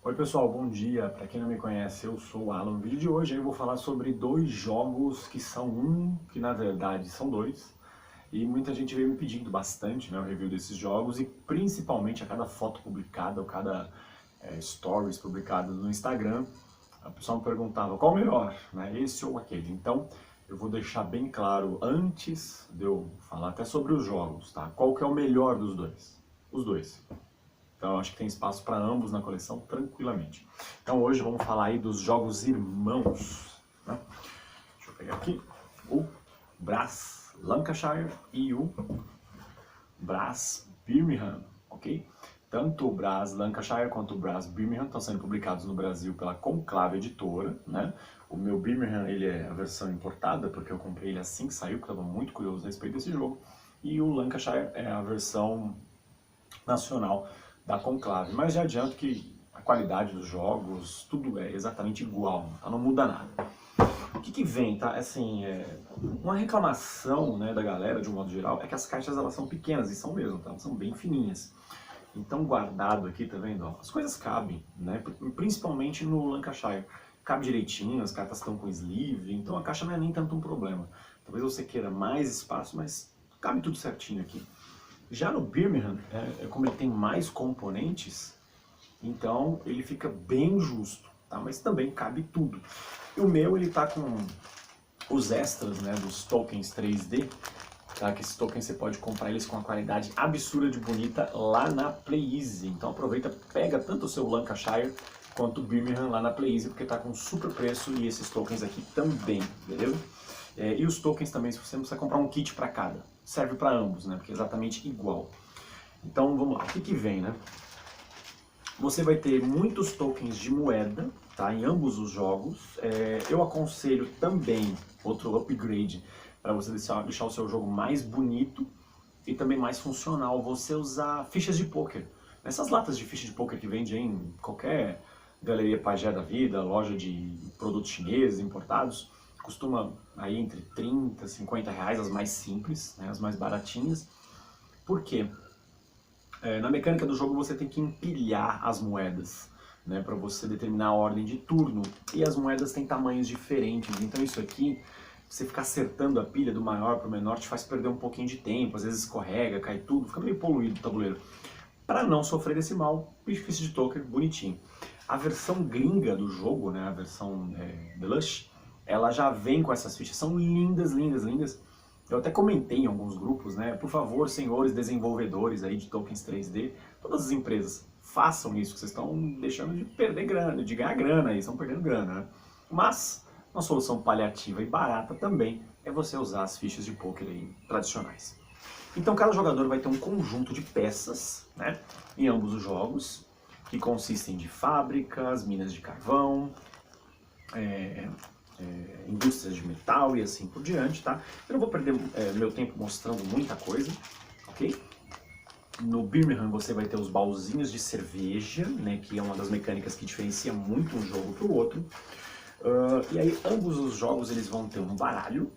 Oi pessoal, bom dia. Para quem não me conhece, eu sou o Alan. No vídeo de hoje eu vou falar sobre dois jogos que são que na verdade são dois. E muita gente veio me pedindo bastante, né, o review desses jogos e principalmente a cada foto publicada ou cada stories publicado no Instagram, a pessoa me perguntava qual o melhor, né, esse ou aquele. Então eu vou deixar bem claro antes de eu falar até sobre os jogos, tá? Qual que é o melhor dos dois? Os dois. Então eu acho que tem espaço para ambos na coleção tranquilamente. Então hoje vamos falar aí dos jogos irmãos, né? Deixa eu pegar aqui o Brass Lancashire e o Brass Birmingham, ok? Tanto o Brass Lancashire quanto o Brass Birmingham estão sendo publicados no Brasil pela Conclave Editora, né? O meu Birmingham ele é a versão importada, porque eu comprei ele assim que saiu, porque eu estava muito curioso a respeito desse jogo. E o Lancashire é a versão nacional da Conclave, mas já adianto que a qualidade dos jogos, tudo é exatamente igual, tá? Não muda nada. O que vem, tá? Assim, uma reclamação, né, da galera, de um modo geral, é que as caixas elas são pequenas, e são mesmo, tá? Elas são bem fininhas. Então, guardado aqui, tá vendo? Ó, as coisas cabem, né? Principalmente no Lancashire. Cabe direitinho, as cartas estão com sleeve, então a caixa não é nem tanto um problema. Talvez você queira mais espaço, mas cabe tudo certinho aqui. Já no Birmingham, como ele tem mais componentes, então ele fica bem justo, tá? Mas também cabe tudo. E o meu, ele tá com os extras, né, dos tokens 3D, tá? Que esses tokens você pode comprar eles com uma qualidade absurda de bonita lá na PlayEasy. Então aproveita, pega tanto o seu Lancashire quanto o Birmingham lá na PlayEasy, porque tá com super preço e esses tokens aqui também, beleza? E os tokens também, se você não precisa comprar um kit para cada, serve para ambos, né? Porque é exatamente igual. Então vamos lá, o que vem, né? Você vai ter muitos tokens de moeda, tá? Em ambos os jogos. Eu aconselho também outro upgrade para você deixar o seu jogo mais bonito e também mais funcional. Você usar fichas de poker. Essas latas de ficha de poker que vende em qualquer galeria pajé da vida, loja de produtos chineses importados, costuma aí entre 30 e 50 reais, as mais simples, né, as mais baratinhas. Por quê? Na mecânica do jogo você tem que empilhar as moedas, né, para você determinar a ordem de turno, e as moedas têm tamanhos diferentes, então isso aqui, você ficar acertando a pilha do maior para o menor te faz perder um pouquinho de tempo, às vezes escorrega, cai tudo, fica meio poluído o tabuleiro. Para não sofrer desse mal, ficha de token bonitinho. A versão gringa do jogo, né, a versão Deluxe, ela já vem com essas fichas, são lindas, lindas, lindas. Eu até comentei em alguns grupos, né, por favor, senhores desenvolvedores aí de tokens 3D, todas as empresas, façam isso, que vocês estão deixando de perder grana, de ganhar grana aí, estão perdendo grana, né? Mas, uma solução paliativa e barata também é você usar as fichas de poker aí tradicionais. Então cada jogador vai ter um conjunto de peças, né, em ambos os jogos, que consistem de fábricas, minas de carvão, indústrias de metal e assim por diante, tá? Eu não vou perder meu tempo mostrando muita coisa, ok? No Birmingham você vai ter os baúzinhos de cerveja, né, que é uma das mecânicas que diferencia muito um jogo para o outro. E aí ambos os jogos eles vão ter um baralho,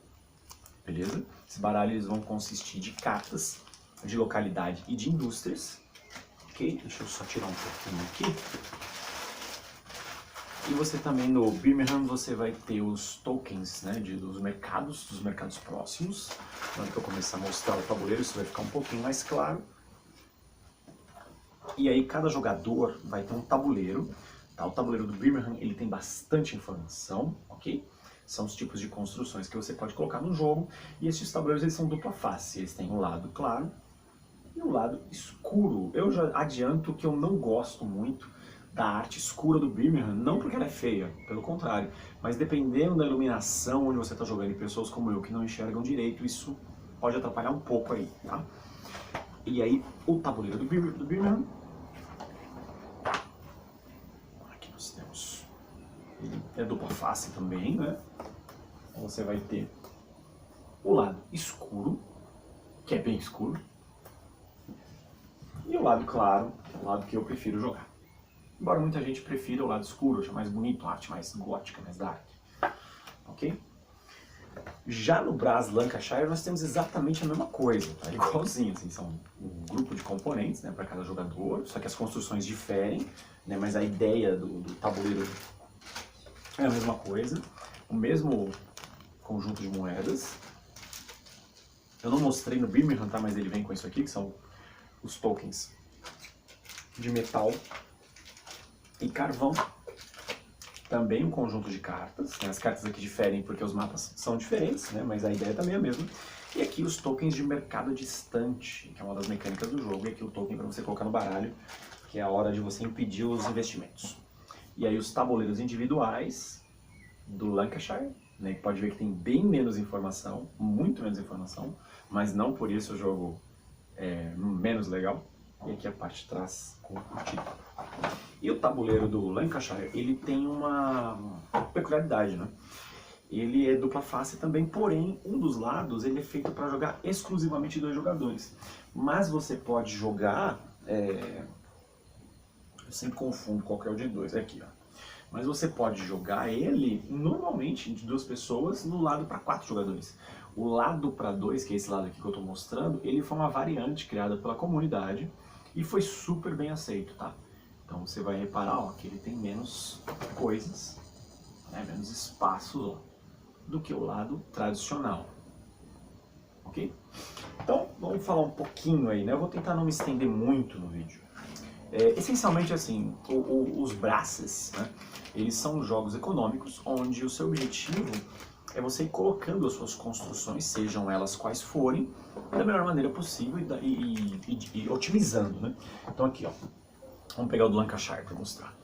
beleza? Esses baralhos eles vão consistir de cartas de localidade e de indústrias, ok? Deixa eu só tirar um pouquinho aqui. E você também no Birmingham você vai ter os tokens, né, dos mercados próximos. Na hora que eu começar a mostrar o tabuleiro isso vai ficar um pouquinho mais claro. E aí cada jogador vai ter um tabuleiro, tá? O tabuleiro do Birmingham ele tem bastante informação, ok? São os tipos de construções que você pode colocar no jogo. E esses tabuleiros eles são dupla face, eles têm um lado claro e um lado escuro. Eu já adianto que eu não gosto muito da arte escura do Birmingham, não porque ela é feia, pelo contrário, mas dependendo da iluminação onde você está jogando, e pessoas como eu que não enxergam direito, isso pode atrapalhar um pouco aí, tá? E aí, o tabuleiro do Birmingham, aqui nós temos, ele é dupla face também, né? Então você vai ter o lado escuro, que é bem escuro, e o lado claro, o lado que eu prefiro jogar. Embora muita gente prefira o lado escuro, acha mais bonito, a arte mais gótica, mais dark. Ok? Já no Brás Lancashire nós temos exatamente a mesma coisa, tá? Igualzinho, assim, são um grupo de componentes, né, para cada jogador, só que as construções diferem, né, mas a ideia do tabuleiro é a mesma coisa, o mesmo conjunto de moedas. Eu não mostrei no Birmingham, tá, mas ele vem com isso aqui, que são os tokens de metal e carvão. Também um conjunto de cartas, né? As cartas aqui diferem porque os mapas são diferentes, né? Mas a ideia também é a mesma. E aqui os tokens de mercado distante, que é uma das mecânicas do jogo, e aqui o token para você colocar no baralho, que é a hora de você impedir os investimentos. E aí os tabuleiros individuais do Lancashire, né? Que pode ver que tem bem menos informação, muito menos informação, mas não por isso o jogo é menos legal. E aqui a parte de trás com o título. E o tabuleiro do Lancashire, ele tem uma peculiaridade, né? Ele é dupla face também, porém, um dos lados ele é feito para jogar exclusivamente 2 jogadores. Mas você pode jogar... Eu sempre confundo qual que é o de 2, é aqui, ó. Mas você pode jogar ele, normalmente, de 2 pessoas, no lado para 4 jogadores. O lado para 2, que é esse lado aqui que eu estou mostrando, ele foi uma variante criada pela comunidade e foi super bem aceito, tá? Então você vai reparar, ó, que ele tem menos coisas, né, menos espaços, ó, do que o lado tradicional. Ok? Então, vamos falar um pouquinho aí, né? Eu vou tentar não me estender muito no vídeo. Essencialmente, assim, os Brasses, né, eles são jogos econômicos onde o seu objetivo é você ir colocando as suas construções, sejam elas quais forem, da melhor maneira possível e otimizando, né? Então aqui, ó, vamos pegar o do Lancashire para mostrar.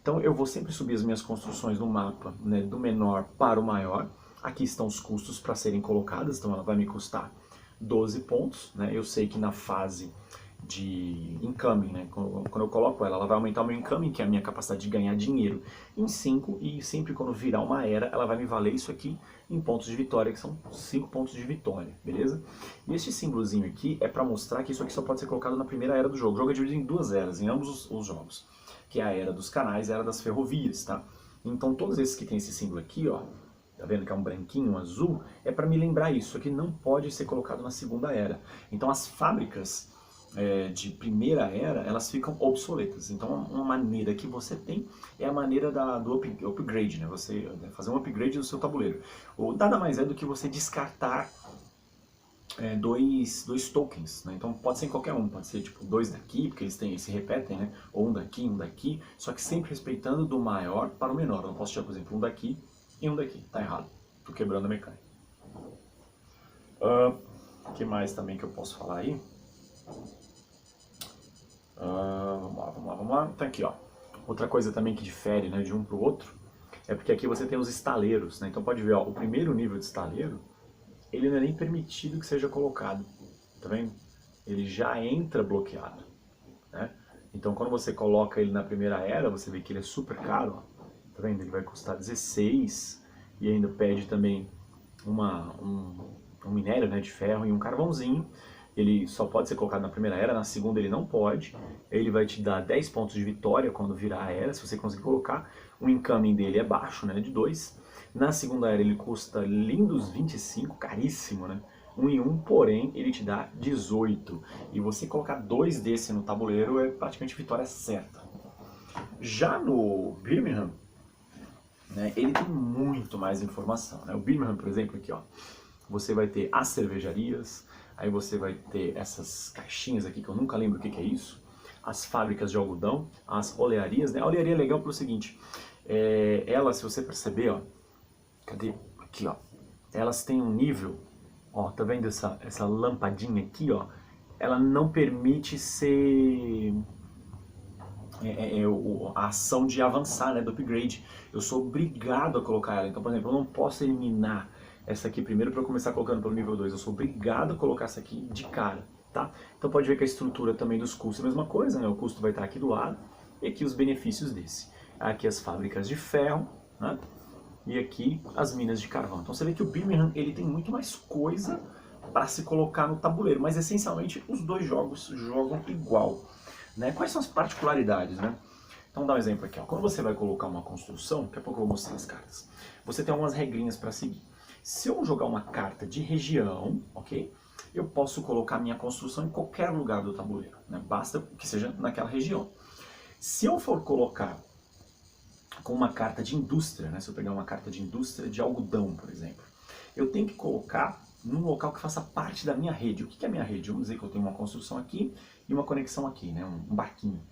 Então eu vou sempre subir as minhas construções no mapa, né, do menor para o maior. Aqui estão os custos para serem colocadas, então ela vai me custar 12 pontos, né? Eu sei que na fase de incoming, né? Quando eu coloco ela vai aumentar o meu incoming, que é a minha capacidade de ganhar dinheiro, em 5, e sempre quando virar uma era, ela vai me valer isso aqui em pontos de vitória, que são 5 pontos de vitória, beleza? E este símbolozinho aqui é para mostrar que isso aqui só pode ser colocado na primeira era do jogo. O jogo é dividido em 2 eras, em ambos os jogos, que é a era dos canais e a era das ferrovias, tá? Então todos esses que tem esse símbolo aqui, ó, tá vendo que é um branquinho, um azul, é para me lembrar isso aqui não pode ser colocado na segunda era. Então as fábricas de primeira era, elas ficam obsoletas. Então uma maneira que você tem é a maneira do upgrade, né? Você fazer um upgrade do seu tabuleiro. Ou nada mais é do que você descartar dois tokens, né? Então pode ser em qualquer um, pode ser tipo 2 daqui, porque eles se repetem, né? Ou um daqui, só que sempre respeitando do maior para o menor. Eu não posso tirar, por exemplo, um daqui e um daqui, tá errado. Tô quebrando a mecânica. O que mais também que eu posso falar aí? Vamos lá. Tá aqui, ó. Outra coisa também que difere, né, de um para o outro é porque aqui você tem os estaleiros, né? Então pode ver, ó, o primeiro nível de estaleiro, ele não é nem permitido que seja colocado, tá vendo? Ele já entra bloqueado, né? Então quando você coloca ele na primeira era, você vê que ele é super caro, ó. Tá vendo? Ele vai custar 16 e ainda pede também um minério, né, de ferro e um carvãozinho. Ele só pode ser colocado na primeira era, na segunda ele não pode. Ele vai te dar 10 pontos de vitória quando virar a era, se você conseguir colocar. O incoming dele é baixo, né, de 2. Na segunda era ele custa lindos 25, caríssimo, né? 1 em 1, porém ele te dá 18. E você colocar 2 desse no tabuleiro é praticamente vitória certa. Já no Birmingham, né, ele tem muito mais informação, né? O Birmingham, por exemplo, aqui, ó, você vai ter as cervejarias, aí você vai ter essas caixinhas aqui que eu nunca lembro o que é isso, as fábricas de algodão, as olearias, né? A olearia é legal pelo seguinte, ela, se você perceber, ó, cadê? Aqui, ó, elas têm um nível, ó, tá vendo essa lampadinha aqui, ó? Ela não permite ser a ação de avançar, né, do upgrade. Eu sou obrigado a colocar ela. Então, por exemplo, eu não posso eliminar essa aqui primeiro para eu começar colocando pelo nível 2. Eu sou obrigado a colocar essa aqui de cara, tá? Então pode ver que a estrutura também dos custos é a mesma coisa, né? O custo vai estar aqui do lado e aqui os benefícios desse. Aqui as fábricas de ferro, né? E aqui as minas de carvão. Então você vê que o Birmingham ele tem muito mais coisa para se colocar no tabuleiro, mas essencialmente os dois jogos jogam igual, né? Quais são as particularidades, né? Então dá um exemplo aqui, ó. Quando você vai colocar uma construção, daqui a pouco eu vou mostrar as cartas, você tem algumas regrinhas para seguir. Se eu jogar uma carta de região, ok? Eu posso colocar minha construção em qualquer lugar do tabuleiro, né? Basta que seja naquela região. Se eu for colocar com uma carta de indústria, né? Se eu pegar uma carta de indústria de algodão, por exemplo, eu tenho que colocar num local que faça parte da minha rede. O que é a minha rede? Vamos dizer que eu tenho uma construção aqui e uma conexão aqui, né? Um barquinho.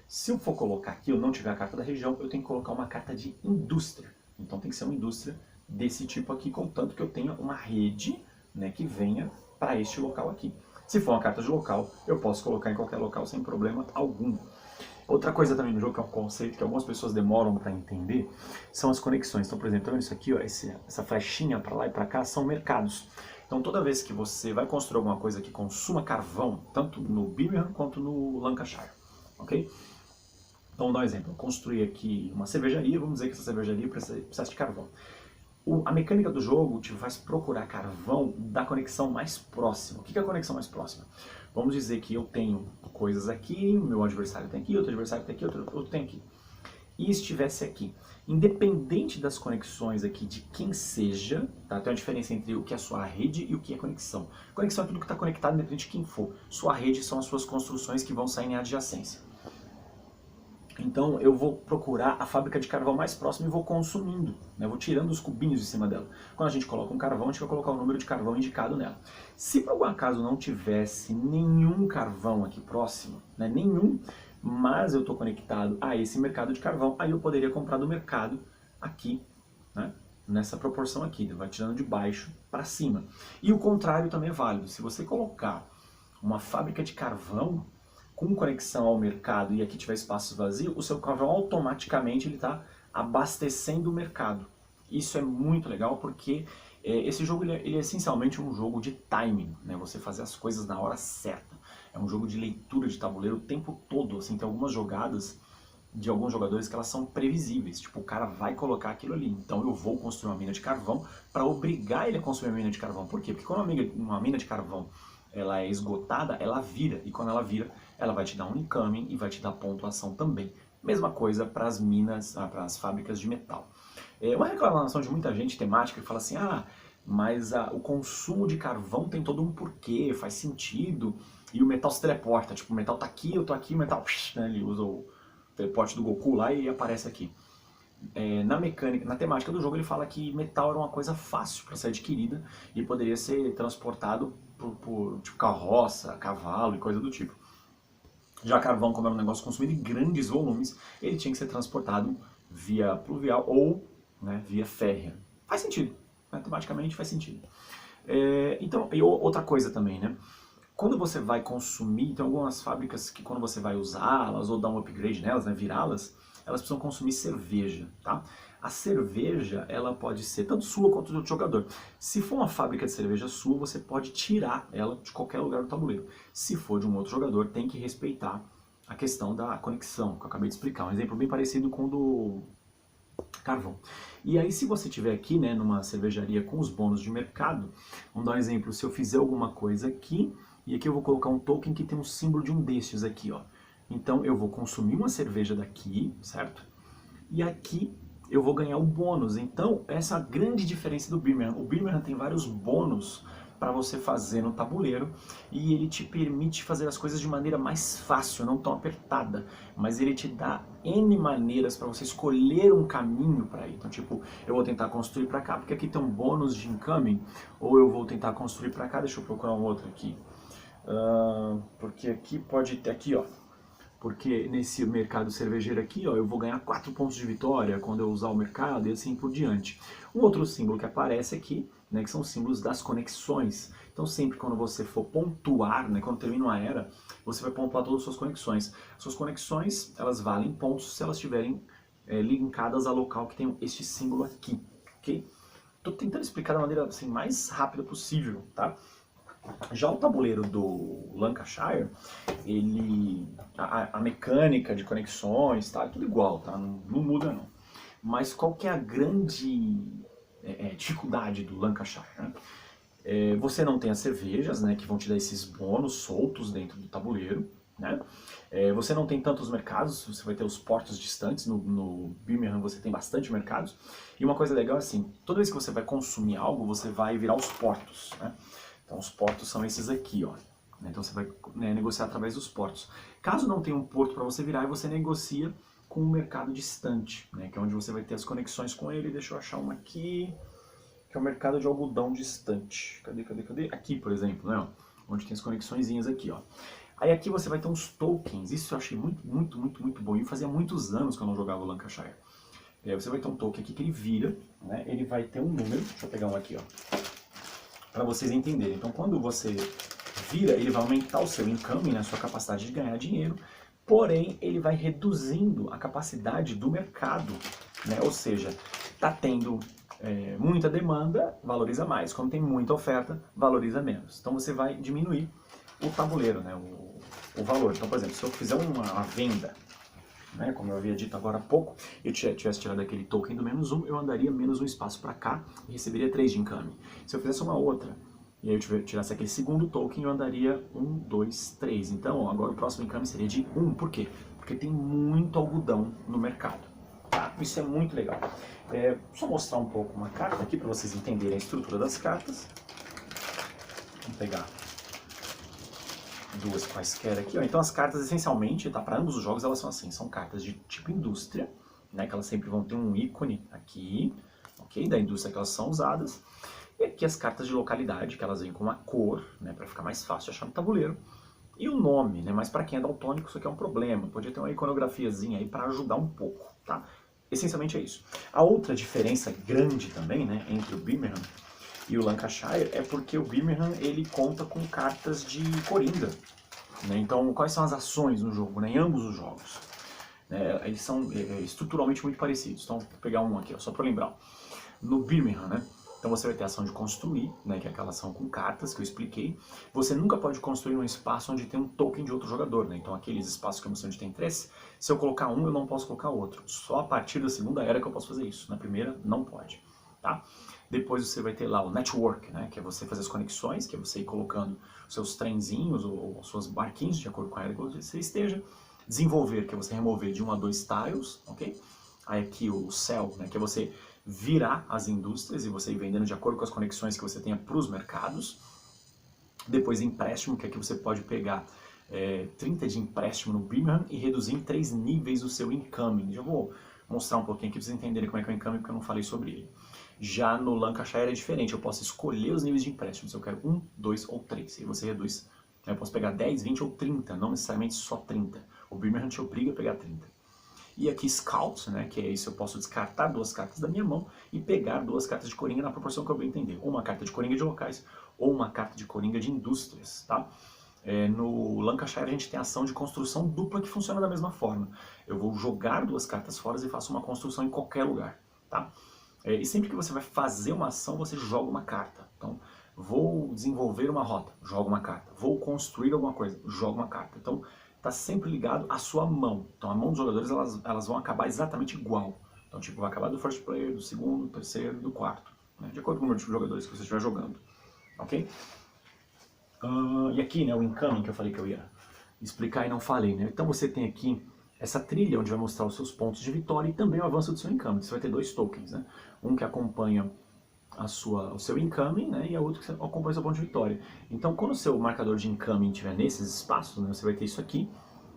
Se eu for colocar aqui, eu não tiver a carta da região, eu tenho que colocar uma carta de indústria. Então tem que ser uma indústria desse tipo aqui, contanto que eu tenha uma rede, né, que venha para este local aqui. Se for uma carta de local, eu posso colocar em qualquer local sem problema algum. Outra coisa também no jogo, que é um conceito que algumas pessoas demoram para entender, são as conexões. Então, por exemplo, tá vendo isso aqui, ó, essa flechinha para lá e para cá, são mercados. Então, toda vez que você vai construir alguma coisa que consuma carvão, tanto no Birmingham quanto no Lancashire, ok? Então, vamos dar um exemplo. Eu construí aqui uma cervejaria, vamos dizer que essa cervejaria precisa de carvão. A mecânica do jogo te faz procurar carvão da conexão mais próxima. O que é a conexão mais próxima? Vamos dizer que eu tenho coisas aqui, o meu adversário tem aqui, outro adversário tem aqui, outro tem aqui. E estivesse aqui. Independente das conexões aqui de quem seja, tá? Tem uma diferença entre o que é a sua rede e o que é conexão. Conexão é tudo que está conectado, independente de quem for. Sua rede são as suas construções que vão sair em adjacência. Então eu vou procurar a fábrica de carvão mais próxima e vou consumindo, né? Vou tirando os cubinhos de cima dela. Quando a gente coloca um carvão, a gente vai colocar o número de carvão indicado nela. Se por algum acaso não tivesse nenhum carvão aqui próximo, né? Nenhum, mas eu estou conectado a esse mercado de carvão, aí eu poderia comprar do mercado aqui, né? Nessa proporção aqui, vai tirando de baixo para cima. E o contrário também é válido. Se você colocar uma fábrica de carvão com conexão ao mercado e aqui tiver espaço vazio, o seu carvão automaticamente está abastecendo o mercado. Isso é muito legal porque esse jogo ele é essencialmente um jogo de timing, né? Você fazer as coisas na hora certa. É um jogo de leitura de tabuleiro o tempo todo. Assim, tem algumas jogadas de alguns jogadores que elas são previsíveis. Tipo, o cara vai colocar aquilo ali. Então eu vou construir uma mina de carvão para obrigar ele a construir uma mina de carvão. Por quê? Porque quando uma mina de carvão ela é esgotada, ela vira. E quando ela vira, ela vai te dar um incoming e vai te dar pontuação também. Mesma coisa para as minas, para as fábricas de metal. É uma reclamação de muita gente temática que fala assim, mas o consumo de carvão tem todo um porquê, faz sentido, e o metal se teleporta. Tipo, o metal tá aqui, eu tô aqui, o metal, né, ele usa o teleporte do Goku lá e aparece aqui. Na mecânica, na temática do jogo, ele fala que metal era uma coisa fácil para ser adquirida e poderia ser transportado por tipo, carroça, cavalo e coisa do tipo. Já carvão, como era um negócio consumido em grandes volumes, ele tinha que ser transportado via pluvial ou, né, via férrea. Faz sentido, matematicamente faz sentido. Então, e outra coisa também, né? Quando você vai consumir, tem algumas fábricas que quando você vai usá-las ou dar um upgrade nelas, né, virá-las, elas precisam consumir cerveja, tá? A cerveja, ela pode ser tanto sua quanto do outro jogador. Se for uma fábrica de cerveja sua, você pode tirar ela de qualquer lugar do tabuleiro. Se for de um outro jogador, tem que respeitar a questão da conexão, que eu acabei de explicar. Um exemplo bem parecido com o do carvão. E aí, se você tiver aqui, né, numa cervejaria com os bônus de mercado, vamos dar um exemplo, se eu fizer alguma coisa aqui, e aqui eu vou colocar um token que tem um símbolo de um destes aqui, ó. Então eu vou consumir uma cerveja daqui, certo? E aqui eu vou ganhar o bônus. Então essa é a grande diferença do Birmingham. O Birmingham tem vários bônus para você fazer no tabuleiro e ele te permite fazer as coisas de maneira mais fácil, não tão apertada, mas ele te dá N maneiras para você escolher um caminho para ir. Então, tipo, eu vou tentar construir para cá, porque aqui tem um bônus de incoming, ou eu vou tentar construir para cá, deixa eu procurar um outro aqui. Porque aqui pode ter, aqui ó, porque nesse mercado cervejeiro aqui, ó, eu vou ganhar 4 pontos de vitória quando eu usar o mercado e assim por diante. Um outro símbolo que aparece aqui, né, que são os símbolos das conexões. Então sempre quando você for pontuar, né, quando termina uma era, você vai pontuar todas as suas conexões. As suas conexões, elas valem pontos se elas estiverem linkadas a local que tem este símbolo aqui, ok? Estou tentando explicar da maneira assim, mais rápida possível, tá? Já o tabuleiro do Lancashire, a mecânica de conexões, tá, é tudo igual, tá, não muda não. Mas qual que é a grande dificuldade do Lancashire, né? Você não tem as cervejas, né, que vão te dar esses bônus soltos dentro do tabuleiro, né? Você não tem tantos mercados, você vai ter os portos distantes, no Birmingham você tem bastante mercados. E uma coisa legal é assim, toda vez que você vai consumir algo, você vai virar os portos, né? Então os portos são esses aqui, ó. Então você vai, né, negociar através dos portos. Caso não tenha um porto para você virar, você negocia com um mercado distante, né, que é onde você vai ter as conexões com ele. Deixa eu achar uma aqui, que é o mercado de algodão distante. Cadê? Aqui, por exemplo, né, ó, onde tem as conexõezinhas aqui, ó. Aí aqui você vai ter uns tokens, isso eu achei muito bom, e fazia muitos anos que eu não jogava o Lancashire. E aí você vai ter um token aqui que ele vira, né, ele vai ter um número, deixa eu pegar um aqui, ó, para vocês entenderem. Então quando você vira, ele vai aumentar o seu income, né, a sua capacidade de ganhar dinheiro, porém ele vai reduzindo a capacidade do mercado, né, ou seja, está tendo muita demanda, valoriza mais, quando tem muita oferta, valoriza menos. Então você vai diminuir o tabuleiro, né, o valor. Então, por exemplo, se eu fizer uma venda, né, como eu havia dito agora há pouco, eu tivesse tirado aquele token do -1, eu andaria menos um espaço para cá e receberia 3 de income. Se eu fizesse uma outra, e aí eu tirasse aquele segundo token, eu andaria 1, 2, 3. Então, agora o próximo income seria de 1. Por quê? Porque tem muito algodão no mercado. Tá? Isso é muito legal. Só mostrar um pouco uma carta aqui para vocês entenderem a estrutura das cartas. Vamos pegar duas quaisquer aqui, ó. Então as cartas essencialmente, tá, para ambos os jogos elas são assim, são cartas de tipo indústria, né, que elas sempre vão ter um ícone aqui, ok, da indústria que elas são usadas, e aqui as cartas de localidade, que elas vêm com uma cor, né, para ficar mais fácil de achar no tabuleiro, e o nome, né, mas para quem é daltônico isso aqui é um problema, podia ter uma iconografiazinha aí para ajudar um pouco, tá? Essencialmente é isso. A outra diferença grande também, né, entre o Birmingham e o Lancashire é porque o Birmingham ele conta com cartas de coringa, né? Então, quais são as ações no jogo, né? Em ambos os jogos? Eles são estruturalmente muito parecidos. Então, vou pegar um aqui, ó, só para lembrar. No Birmingham, né? Então você vai ter a ação de construir, né, que é aquela ação com cartas que eu expliquei. Você nunca pode construir num espaço onde tem um token de outro jogador, né? Então aqueles espaços que eu mostrei onde tem 3, se eu colocar um, eu não posso colocar outro. Só a partir da segunda era que eu posso fazer isso. Na primeira, não pode, tá? Depois você vai ter lá o network, né, que é você fazer as conexões, que é você ir colocando os seus trenzinhos ou suas barquinhos, de acordo com a era que você esteja. Desenvolver, que é você remover de 1 a 2 tiles, ok? Aí aqui o sell, né, que é você virar as indústrias e você ir vendendo de acordo com as conexões que você tenha para os mercados. Depois empréstimo, que aqui você pode pegar 30 de empréstimo no Birmingham e reduzir em 3 níveis o seu incoming. Já vou mostrar um pouquinho aqui para vocês entenderem como é que é o incoming, porque eu não falei sobre ele. Já no Lancashire é diferente, eu posso escolher os níveis de empréstimo, se eu quero 1, 2 ou 3, e você reduz. Eu posso pegar 10, 20 ou 30, não necessariamente só 30. O Birmingham te obriga a pegar 30. E aqui Scout, né, que é isso, eu posso descartar 2 cartas da minha mão e pegar 2 cartas de coringa na proporção que eu bem entender. Ou uma carta de coringa de locais, ou uma carta de coringa de indústrias, tá? No Lancashire a gente tem a ação de construção dupla que funciona da mesma forma. Eu vou jogar 2 cartas fora e faço uma construção em qualquer lugar, tá? E sempre que você vai fazer uma ação, você joga uma carta. Então, vou desenvolver uma rota, joga uma carta. Vou construir alguma coisa, joga uma carta. Então, está sempre ligado à sua mão. Então, a mão dos jogadores, elas vão acabar exatamente igual. Então, tipo, vai acabar do first player, do segundo, do terceiro e do quarto, né? De acordo com o número de jogadores que você estiver jogando. Ok? E aqui, né, o incoming que eu falei que eu ia explicar e não falei, né? Então, você tem aqui essa trilha onde vai mostrar os seus pontos de vitória e também o avanço do seu incoming. Você vai ter 2 tokens, né? Um que acompanha o seu incoming, né, e a outra que acompanha o seu ponto de vitória. Então, quando o seu marcador de incoming estiver nesses espaços, né, você vai ter isso aqui,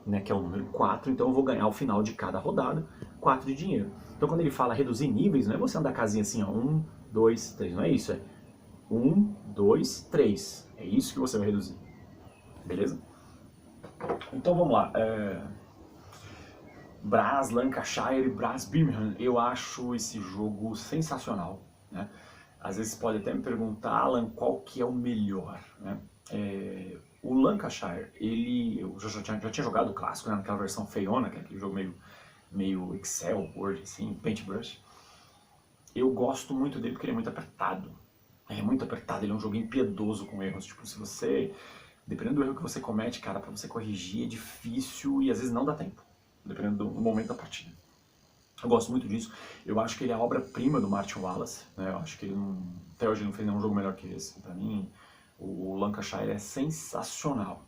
né, que é o número 4, então eu vou ganhar ao final de cada rodada 4 de dinheiro. Então, quando ele fala reduzir níveis, não é você andar a casinha assim, ó, 1, 2, 3, não é isso, é 1, 2, 3. É isso que você vai reduzir. Beleza? Então, vamos lá. Brass Lancashire e Brass Birmingham, eu acho esse jogo sensacional, né? Às vezes pode até me perguntar, Alan, qual que é o melhor, né? O Lancashire, eu já tinha jogado o clássico, né, naquela versão feiona, que é aquele jogo meio Excel, Word, assim, Paintbrush. Eu gosto muito dele porque ele é muito apertado. Ele é muito apertado, ele é um jogo impiedoso com erros. Tipo, se você, dependendo do erro que você comete, cara, pra você corrigir é difícil e às vezes não dá tempo, dependendo do momento da partida. Eu gosto muito disso. Eu acho que ele é a obra-prima do Martin Wallace, né? Eu acho que ele até hoje não fez nenhum jogo melhor que esse. Pra mim, o Lancashire é sensacional.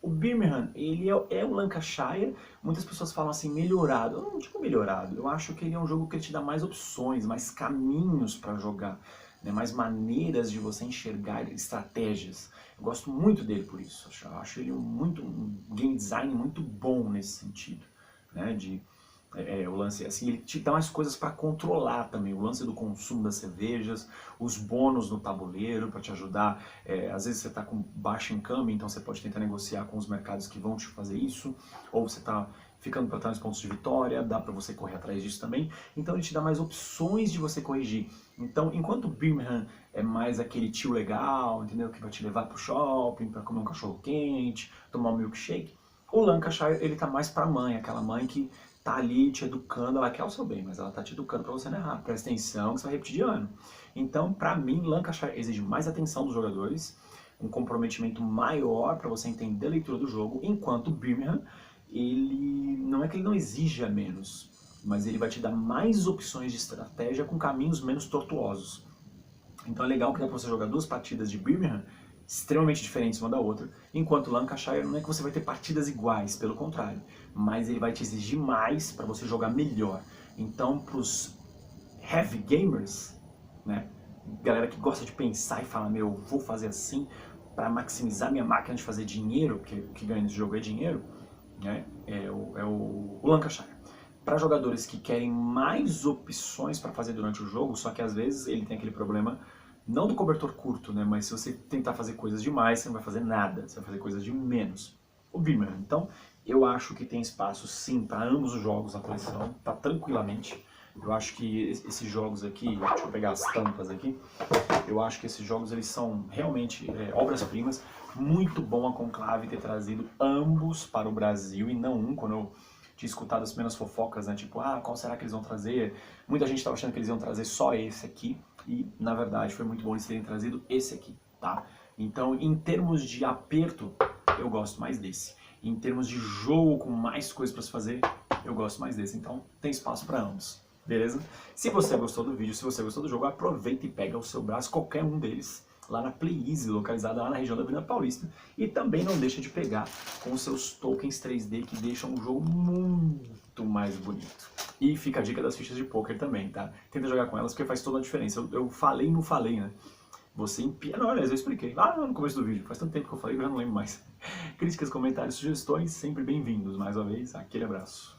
O Birmingham, ele é o Lancashire, muitas pessoas falam assim, melhorado. Eu não digo melhorado, eu acho que ele é um jogo que te dá mais opções, mais caminhos para jogar, né? Mais maneiras de você enxergar estratégias. Eu gosto muito dele por isso, eu acho ele um game design muito bom nesse sentido, né? O lance, assim, ele te dá mais coisas para controlar também, o lance do consumo das cervejas, os bônus no tabuleiro para te ajudar. Às vezes você está com baixo câmbio, então você pode tentar negociar com os mercados que vão te fazer isso, ou você está ficando para trás nos pontos de vitória, dá para você correr atrás disso também. Então ele te dá mais opções de você corrigir. Então, enquanto o Birmingham é mais aquele tio legal, entendeu? Que vai te levar pro shopping, para comer um cachorro quente, tomar um milkshake, o Lancashire ele tá mais para mãe, aquela mãe que tá ali te educando, ela quer o seu bem, mas ela tá te educando para você não errar. Presta atenção que você vai repetir de ano. Então, para mim, Lancashire exige mais atenção dos jogadores, um comprometimento maior para você entender a leitura do jogo, enquanto Birmingham, ele não é que ele não exija menos, mas ele vai te dar mais opções de estratégia com caminhos menos tortuosos. Então é legal que dá para você jogar duas partidas de Birmingham extremamente diferentes uma da outra, enquanto Lancashire não é que você vai ter partidas iguais, pelo contrário, mas ele vai te exigir mais para você jogar melhor. Então, para os heavy gamers, né, galera que gosta de pensar e falar, meu, vou fazer assim para maximizar minha máquina de fazer dinheiro, porque o que ganha nesse jogo é dinheiro, né, o Lancashire. Para jogadores que querem mais opções para fazer durante o jogo, só que às vezes ele tem aquele problema não do cobertor curto, né? Mas se você tentar fazer coisas demais, você não vai fazer nada, você vai fazer coisas de menos. O Birmingham, então, eu acho que tem espaço sim para ambos os jogos na coleção, tá tranquilamente. Eu acho que esses jogos aqui, deixa eu pegar as tampas aqui, eu acho que esses jogos eles são realmente obras-primas. Muito bom a Conclave ter trazido ambos para o Brasil e não um, quando eu tinha escutado as primeiras fofocas, né? Tipo, qual será que eles vão trazer? Muita gente estava achando que eles iam trazer só esse aqui, e na verdade foi muito bom eles terem trazido esse aqui, tá? Então, em termos de aperto, eu gosto mais desse. Em termos de jogo com mais coisas para se fazer, eu gosto mais desse. Então, tem espaço para ambos, beleza? Se você gostou do vídeo, se você gostou do jogo, aproveita e pega ao seu braço qualquer um deles lá na Play Easy, localizada lá na região da Avenida Paulista. E também não deixa de pegar com os seus tokens 3D que deixam o jogo muito mais bonito. E fica a dica das fichas de poker também, tá? Tenta jogar com elas porque faz toda a diferença. Eu falei e não falei, né? Você empia... Não, aliás, eu expliquei lá no começo do vídeo. Faz tanto tempo que eu falei que eu já não lembro mais. Críticas, comentários, sugestões, sempre bem-vindos. Mais uma vez, aquele abraço.